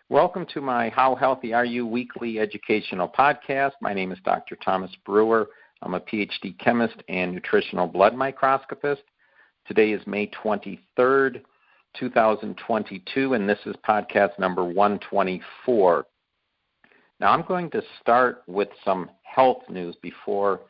Welcome to my How Healthy Are You weekly educational podcast. My name is Dr. Thomas Brewer. I'm a PhD chemist and nutritional blood microscopist. Today is May 23rd, 2022, and this is podcast number 124. Now, I'm going to start with some health news before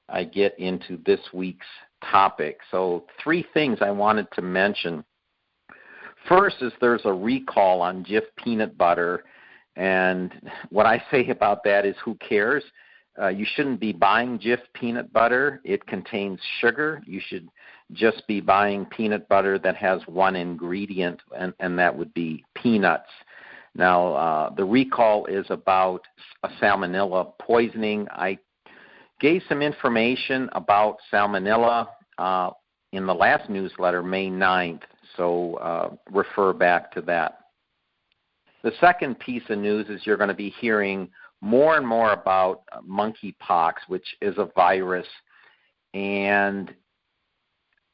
I get into this week's topic. So, three things I wanted to mention. First is there's a recall on Jif peanut butter, and what I say about that is who cares? You shouldn't be buying Jif peanut butter. It contains sugar. You should just be buying peanut butter that has one ingredient, and that would be peanuts. Now, the recall is about a salmonella poisoning. I gave some information about salmonella in the last newsletter, May 9th. So refer back to that. The second piece of news is you're going to be hearing more and more about monkeypox, which is a virus. And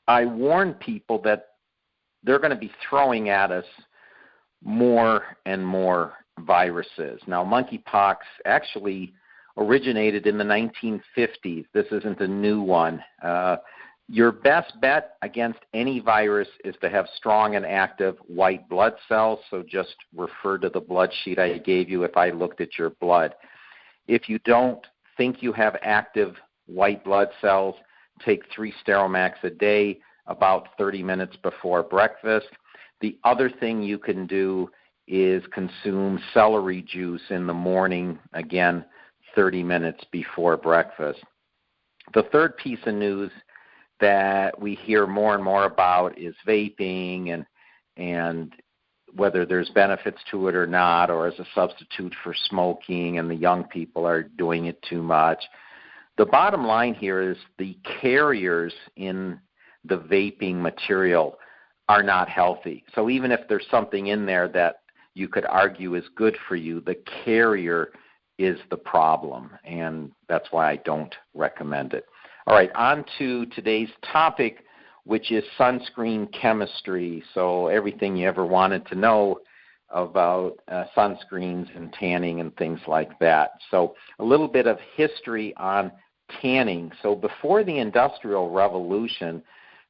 I warn people that they're going to be throwing at us more and more viruses. Now, monkeypox actually originated in the 1950s. This isn't a new one. Your best bet against any virus is to have strong and active white blood cells, so just refer to the blood sheet I gave you if I looked at your blood. If you don't think you have active white blood cells, take 3 Steromax a day about 30 minutes before breakfast. The other thing you can do is consume celery juice in the morning, again, 30 minutes before breakfast. The third piece of news that we hear more and more about is vaping and whether there's benefits to it or not, or as a substitute for smoking, and the young people are doing it too much. The bottom line here is the carriers in the vaping material are not healthy. So even if there's something in there that you could argue is good for you, the carrier is the problem, and that's why I don't recommend it. All right, on to today's topic, which is sunscreen chemistry. So everything you ever wanted to know about sunscreens and tanning and things like that. So a little bit of history on tanning. So before the Industrial Revolution,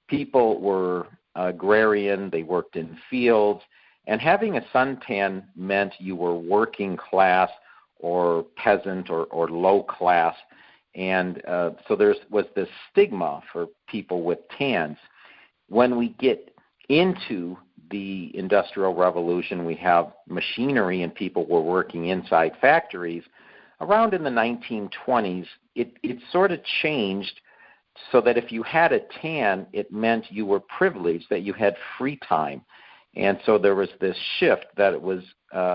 people were agrarian, they worked in fields, and having a suntan meant you were working class or peasant or low class. And so there was this stigma for people with tans. When we get into the Industrial Revolution, we have machinery and people were working inside factories. Around in the 1920s, it sort of changed so that if you had a tan, it meant you were privileged, that you had free time. And so there was this shift that it was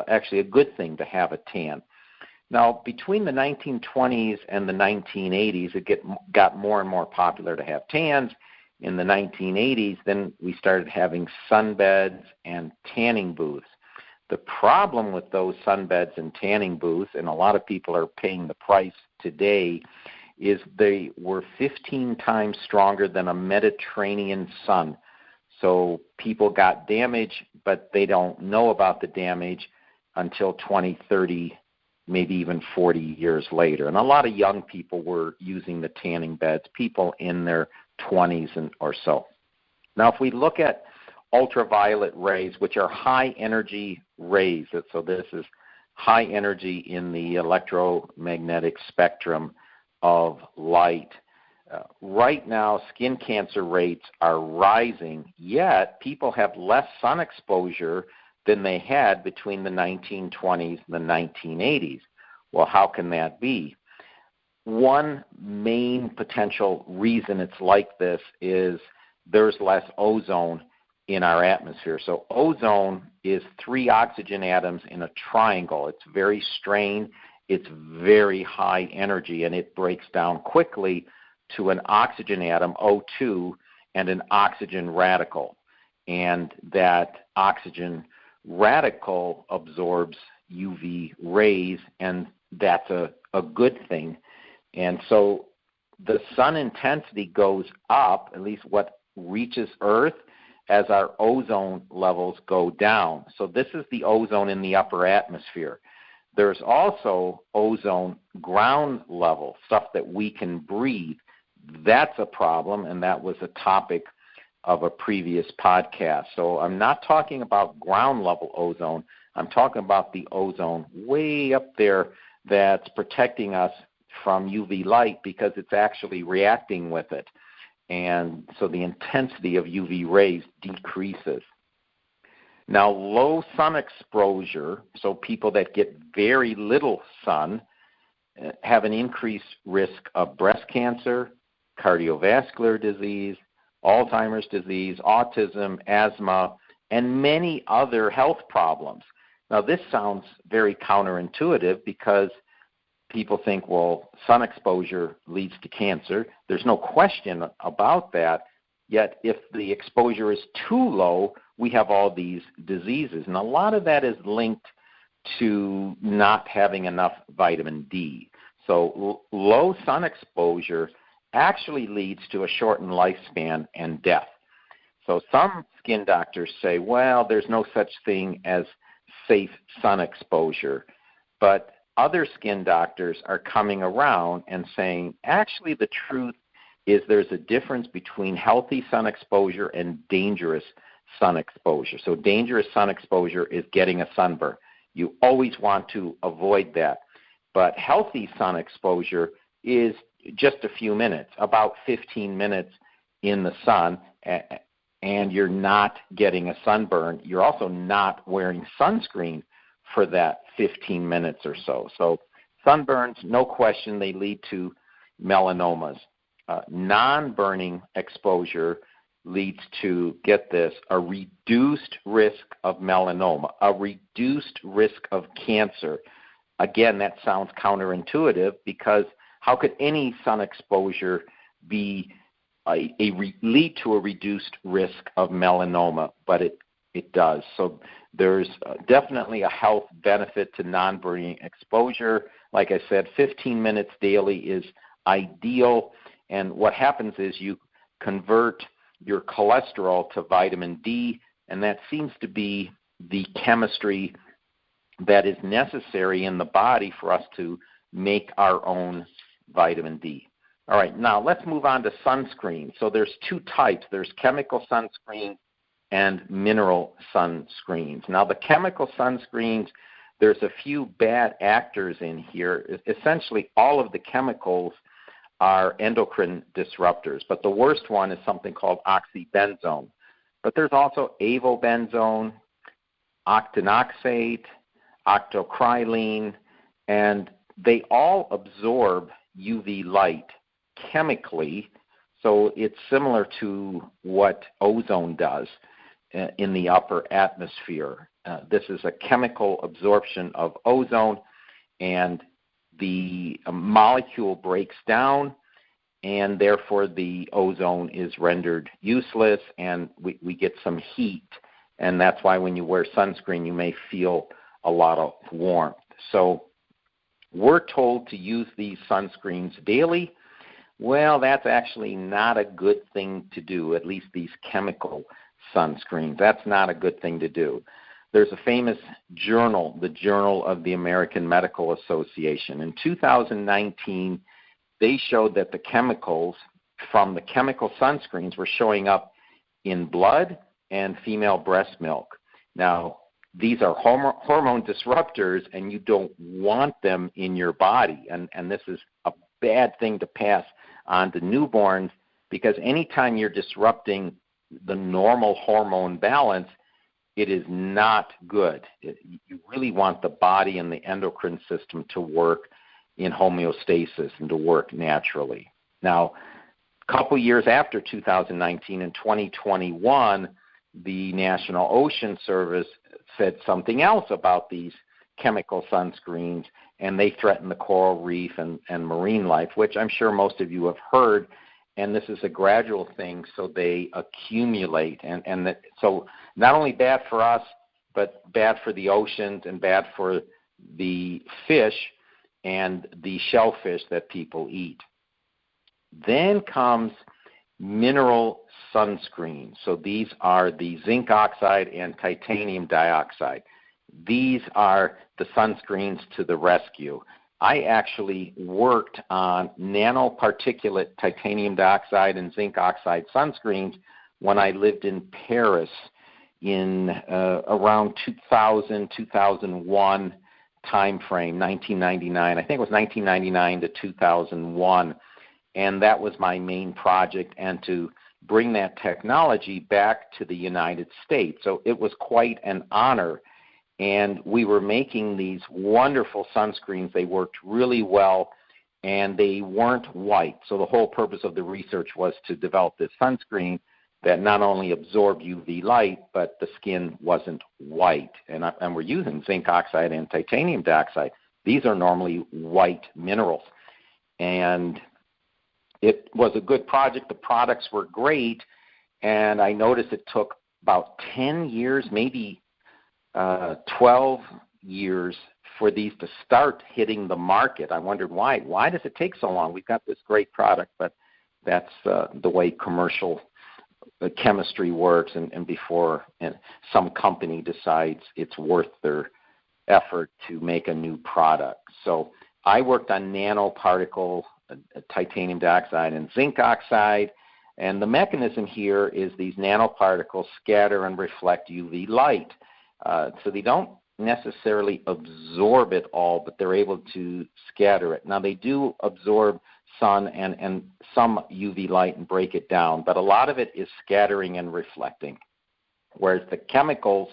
actually a good thing to have a tan. Now, between the 1920s and the 1980s, it got more and more popular to have tans. In the 1980s, then we started having sunbeds and tanning booths. The problem with those sunbeds and tanning booths, and a lot of people are paying the price today, is they were 15 times stronger than a Mediterranean sun. So people got damage, but they don't know about the damage until 20, 30, maybe even 40 years later. And a lot of young people were using the tanning beds, people in their 20s or so. Now, if we look at ultraviolet rays, which are high-energy rays, so this is high energy in the electromagnetic spectrum of light. Right now, skin cancer rates are rising, yet people have less sun exposure than they had between the 1920s and the 1980s. Well, how can that be? One main potential reason it's like this is there's less ozone in our atmosphere. So ozone is 3 oxygen atoms in a triangle. It's very strained, it's very high energy, and it breaks down quickly to an oxygen atom, O2, and an oxygen radical. And that oxygen radical absorbs UV rays, and that's a good thing. And so the sun intensity goes up, at least what reaches Earth, as our ozone levels go down. So this is the ozone in the upper atmosphere. There's also ozone ground level, stuff that we can breathe. That's a problem, and that was a topic of a previous podcast. So I'm not talking about ground level ozone. I'm talking about the ozone way up there that's protecting us from UV light because it's actually reacting with it. And so the intensity of UV rays decreases. Now, low sun exposure, so people that get very little sun, have an increased risk of breast cancer, cardiovascular disease, Alzheimer's disease, autism, asthma, and many other health problems. Now, this sounds very counterintuitive because people think, well, sun exposure leads to cancer. There's no question about that. Yet if the exposure is too low, we have all these diseases. And a lot of that is linked to not having enough vitamin D. So low sun exposure actually leads to a shortened lifespan and death. So some skin doctors say, well, there's no such thing as safe sun exposure. But other skin doctors are coming around and saying, actually, the truth is there's a difference between healthy sun exposure and dangerous sun exposure. So dangerous sun exposure is getting a sunburn. You always want to avoid that. But healthy sun exposure is just a few minutes, about 15 minutes in the sun, and you're not getting a sunburn. You're also not wearing sunscreen for that 15 minutes or so. So sunburns, no question, they lead to melanomas. Non-burning exposure leads to, get this, a reduced risk of melanoma, a reduced risk of cancer. Again, that sounds counterintuitive because how could any sun exposure be lead to a reduced risk of melanoma? But it does. So there's definitely a health benefit to non-burning exposure. Like I said, 15 minutes daily is ideal. And what happens is you convert your cholesterol to vitamin D, and that seems to be the chemistry that is necessary in the body for us to make our own vitamin D. All right, now let's move on to sunscreen. So there's two types. There's chemical sunscreen and mineral sunscreens. Now, the chemical sunscreens, there's a few bad actors in here. Essentially, all of the chemicals are endocrine disruptors, but the worst one is something called oxybenzone. But there's also avobenzone, octinoxate, octocrylene, and they all absorb UV light chemically, so it's similar to what ozone does in the upper atmosphere. This is a chemical absorption of ozone, and the molecule breaks down, and therefore the ozone is rendered useless, and we get some heat. And that's why when you wear sunscreen, you may feel a lot of warmth. So we're told to use these sunscreens daily. Well, that's actually not a good thing to do, at least these chemical sunscreens. That's not a good thing to do. There's a famous journal, the Journal of the American Medical Association. In 2019, they showed that the chemicals from the chemical sunscreens were showing up in blood and female breast milk. Now, these are hormone disruptors, and you don't want them in your body. And this is a bad thing to pass on to newborns, because anytime you're disrupting the normal hormone balance, it is not good. You really want the body and the endocrine system to work in homeostasis and to work naturally. Now, a couple years after 2019, in 2021, the National Ocean Service said something else about these chemical sunscreens, and they threaten the coral reef and marine life, which I'm sure most of you have heard. And this is a gradual thing, so they accumulate. So not only bad for us, but bad for the oceans and bad for the fish and the shellfish that people eat. Then comes mineral sunscreen. So these are the zinc oxide and titanium dioxide. These are the sunscreens to the rescue. I actually worked on nanoparticulate titanium dioxide and zinc oxide sunscreens when I lived in Paris in around 2000, 2001 time frame, 1999. I think it was 1999 to 2001. And that was my main project, and to bring that technology back to the United States. So it was quite an honor. And we were making these wonderful sunscreens. They worked really well, and they weren't white. So the whole purpose of the research was to develop this sunscreen that not only absorbed UV light, but the skin wasn't white. And we're using zinc oxide and titanium dioxide. These are normally white minerals. And it was a good project. The products were great. And I noticed it took about 10 years, maybe 12 years for these to start hitting the market. I wondered why. Why does it take so long? We've got this great product, but that's the way commercial chemistry works, and before some company decides it's worth their effort to make a new product. So I worked on nanoparticle titanium dioxide and zinc oxide, and the mechanism here is these nanoparticles scatter and reflect UV light. So they don't necessarily absorb it all, but they're able to scatter it. Now, they do absorb sun and some UV light and break it down, but a lot of it is scattering and reflecting, whereas the chemicals,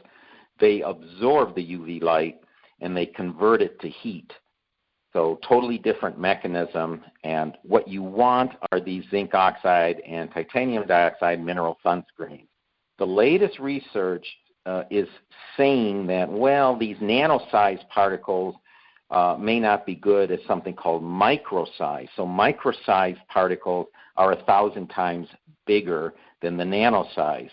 they absorb the UV light and they convert it to heat. So totally different mechanism, and what you want are these zinc oxide and titanium dioxide mineral sunscreens. The latest research is saying that, well, these nano-sized particles may not be good as something called micro-size. So micro-sized particles are 1,000 times bigger than the nano-size.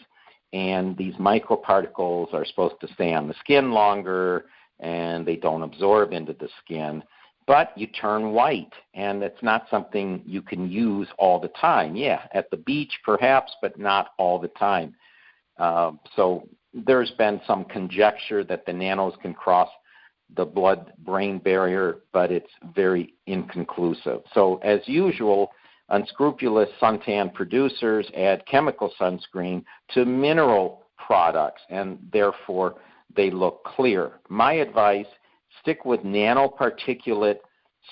And these microparticles are supposed to stay on the skin longer, and they don't absorb into the skin. But you turn white, and it's not something you can use all the time. Yeah, at the beach perhaps, but not all the time. So there's been some conjecture that the nanos can cross the blood-brain barrier, but it's very inconclusive. So as usual, unscrupulous suntan producers add chemical sunscreen to mineral products, and therefore they look clear. My advice, stick with nanoparticulate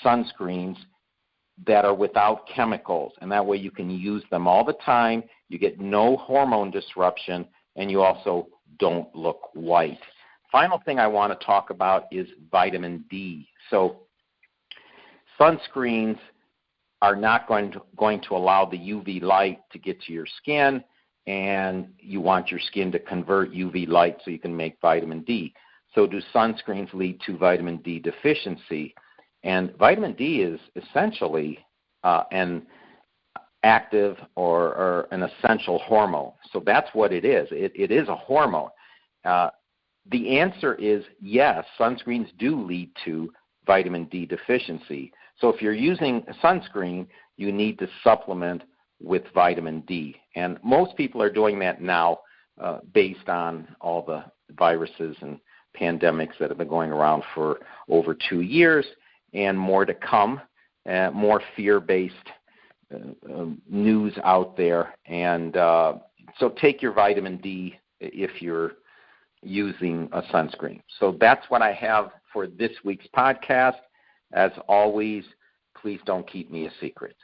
sunscreens that are without chemicals, and that way you can use them all the time. You get no hormone disruption, and you also don't look white. Final thing I want to talk about is vitamin D. So sunscreens are not going to allow the UV light to get to your skin, and you want your skin to convert UV light so you can make vitamin D. So do sunscreens lead to vitamin D deficiency? And vitamin D is essentially an active or an essential hormone. So that's what it is. It is a hormone. The answer is yes, sunscreens do lead to vitamin D deficiency. So if you're using a sunscreen, you need to supplement with vitamin D. And most people are doing that now based on all the viruses and pandemics that have been going around for over 2 years, and more to come, more fear-based news out there. And so take your vitamin D if you're using a sunscreen. So that's what I have for this week's podcast. As always, please don't keep me a secret.